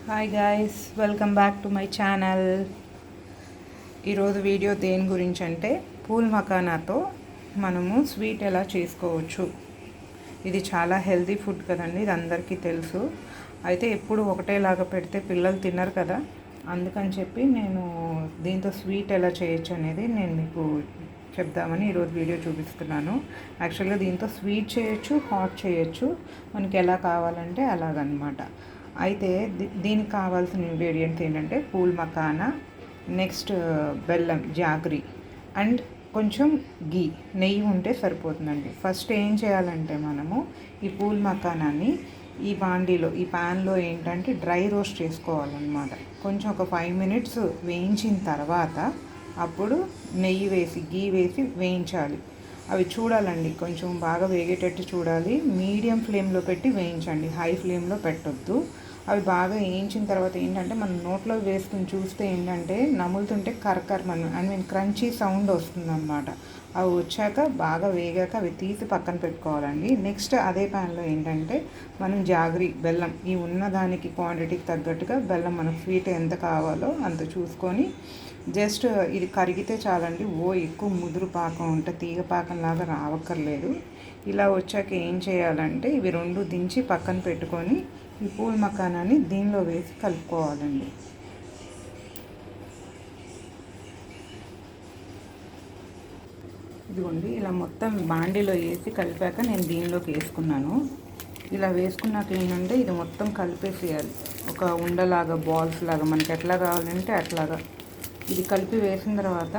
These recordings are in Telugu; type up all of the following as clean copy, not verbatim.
Hi guys, welcome back to my channel. ఈరోజు వీడియో దేని గురించి అంటే పూల్ మకానాతో మనము స్వీట్ ఎలా చేసుకోవచ్చు. ఇది చాలా హెల్తీ ఫుడ్ కదండి, ఇది అందరికీ తెలుసు. అయితే ఎప్పుడు ఒకటేలాగా పెడితే పిల్లలు తినరు కదా, అందుకని చెప్పి నేను దీంతో స్వీట్ ఎలా చేయొచ్చు అనేది నేను మీకు చెప్దామని ఈరోజు వీడియో చూపిస్తున్నాను. యాక్చువల్గా దీంతో స్వీట్ చేయొచ్చు, హాట్ చేయొచ్చు, మనకి ఎలా కావాలంటే అలాగనమాట. అయితే దీనికి కావాల్సిన ఇంగ్రీడియంట్స్ ఏంటంటే పూల్ మకానా, నెక్స్ట్ బెల్లం జాగ్రీ అండ్ కొంచెం గీ, నెయ్యి ఉంటే సరిపోతుందండి. ఫస్ట్ ఏం చేయాలంటే మనము ఈ పూల్ మకానాన్ని ఈ బాండీలో, ఈ ప్యాన్లో ఏంటంటే డ్రై రోస్ట్ చేసుకోవాలన్నమాట. కొంచెం ఒక 5 minutes వేయించిన తర్వాత అప్పుడు నెయ్యి వేసి గీ వేసి వేయించాలి. అవి చూడాలండి, కొంచెం బాగా వేగేటట్టు చూడాలి. మీడియం ఫ్లేమ్లో పెట్టి వేయించండి, హై ఫ్లేమ్లో పెట్టొద్దు. అవి బాగా వేయించిన తర్వాత ఏంటంటే మనం నోట్లో వేసుకుని చూస్తే ఏంటంటే నములుతుంటే కరకర క్రంచీ సౌండ్ వస్తుందన్నమాట. అవి వచ్చాక బాగా వేగాక అవి తీసి పక్కన పెట్టుకోవాలండి. నెక్స్ట్ అదే ప్యాన్లో ఏంటంటే మనం జాగ్రీ, బెల్లం, ఈ ఉన్నదానికి క్వాంటిటీకి తగ్గట్టుగా బెల్లం మనకు స్వీట్ ఎంత కావాలో అంత చూసుకొని జస్ట్ ఇది కరిగితే చాలండి. ఎక్కువ ముదురు పాకం ఉంటే తీగ పాకంలాగా రావక్కర్లేదు. ఇలా వచ్చాక ఏం చేయాలంటే ఇవి రెండు దించి పక్కన పెట్టుకొని ఈ పూల్ మకానాన్ని దీనిలో వేసి కలుపుకోవాలండి. ఇదిగోండి, ఇలా మొత్తం బాండీలో వేసి కలిపాక నేను దీనిలోకి వేసుకున్నాను. ఇలా వేసుకున్నాక ఏంటంటే ఇది మొత్తం కలిపేసేయాలి, ఒక ఉండలాగా, బాల్స్ లాగా, మనకి ఎట్లా కావాలంటే అట్లాగా. ఇది కలిపి వేసిన తర్వాత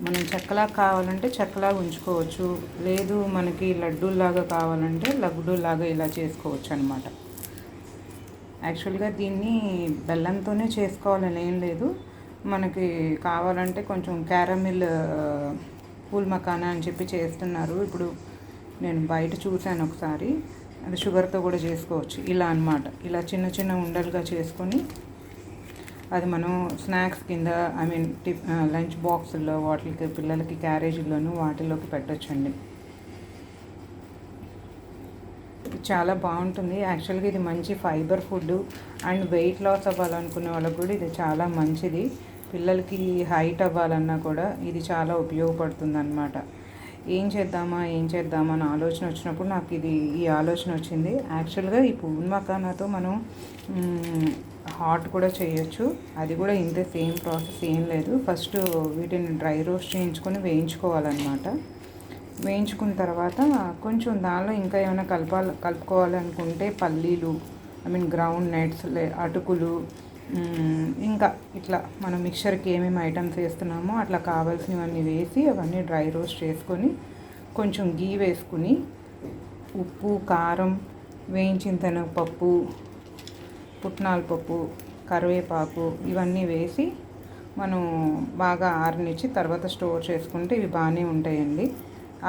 మనం చెక్కలా కావాలంటే చెక్కలా ఉంచుకోవచ్చు, లేదు మనకి లడ్డూలాగా కావాలంటే లడ్డూలాగా ఇలా చేసుకోవచ్చు అనమాట. యాక్చువల్గా దీన్ని బెల్లంతోనే చేసుకోవాలని ఏం లేదు, మనకి కావాలంటే కొంచెం క్యారమిల్ పూల్ మకానా అని చెప్పి చేస్తున్నారు ఇప్పుడు. నేను బయట చూశాను ఒకసారి, అది షుగర్తో కూడా చేసుకోవచ్చు. ఇలా అన్నమాట, ఇలా చిన్న చిన్న ఉండలుగా చేసుకొని అది మనం స్నాక్స్ కింద, లంచ్ బాక్సుల్లో, వాటికి పిల్లలకి క్యారేజీల్లోనూ వాటిల్లోకి పెట్టొచ్చండి. చాలా బాగుంటుంది. యాక్చువల్గా ఇది మంచి fibre food and weight loss అవ్వాలనుకునే వాళ్ళకు కూడా ఇది చాలా మంచిది. పిల్లలకి హైట్ అవ్వాలన్నా కూడా ఇది చాలా ఉపయోగపడుతుంది అన్నమాట. ఏం చేద్దామా అని ఆలోచన వచ్చినప్పుడు నాకు ఈ ఆలోచన వచ్చింది. యాక్చువల్గా ఈ పూల్ మకానాతో మనం హాట్ కూడా చేయొచ్చు, అది కూడా ఇంతే, సేమ్ ప్రాసెస్ ఏం లేదు. ఫస్ట్ వీటిని డ్రై రోస్ట్ చేయించుకొని వేయించుకోవాలన్నమాట. వేయించుకున్న తర్వాత కొంచెం దానిలో ఇంకా ఏమైనా కలుపుకోవాలనుకుంటే పల్లీలు, గ్రౌండ్ నట్స్, అటుకులు, ఇంకా ఇట్లా మనం మిక్చర్కి ఏమేమి ఐటమ్స్ వేస్తున్నామో అట్లా కావాల్సినవన్నీ వేసి అవన్నీ డ్రై రోస్ట్ చేసుకొని కొంచెం గీ వేసుకుని ఉప్పు, కారం, వేయించిన శనగపప్పు, పుట్నాల పప్పు, కరివేపాకు ఇవన్నీ వేసి మనం బాగా ఆరనిచ్చి తర్వాత స్టోర్ చేసుకుంటే ఇవి బాగానే ఉంటాయండి.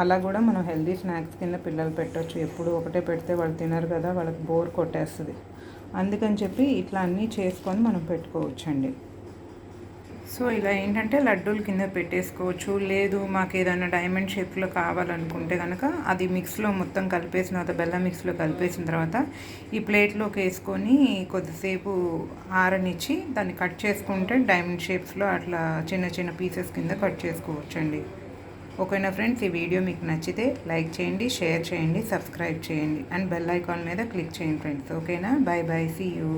అలా కూడా మనం హెల్దీ స్నాక్స్ కింద పిల్లలు పెట్టవచ్చు. ఎప్పుడు ఒకటే పెడితే వాళ్ళు తినరు కదా, వాళ్ళకి బోర్ కొట్టేస్తుంది. అందుకని చెప్పి ఇట్లా అన్నీ చేసుకొని మనం పెట్టుకోవచ్చండి. సో ఇలా ఏంటంటే లడ్డూల కింద పెట్టేసుకోవచ్చు, లేదు మాకు ఏదైనా డైమండ్ షేప్లో కావాలనుకుంటే కనుక అది మిక్స్లో మొత్తం కలిపేసిన తర్వాత, బెల్లం మిక్స్లో కలిపేసిన తర్వాత ఈ ప్లేట్లోకి వేసుకొని కొద్దిసేపు ఆరనిచ్చి దాన్ని కట్ చేసుకుంటే డైమండ్ షేప్స్లో అట్లా చిన్న చిన్న పీసెస్ కింద కట్ చేసుకోవచ్చండి. ఓకేనా ఫ్రెండ్స్, ఈ వీడియో మీకు నచ్చితే లైక్ చేయండి, షేర్ చేయండి, సబ్స్క్రైబ్ చేయండి అండ్ బెల్ ఐకాన్ మీద క్లిక్ చేయండి ఫ్రెండ్స్. ఓకేనా, బాయ్ బాయ్, సీ యూ.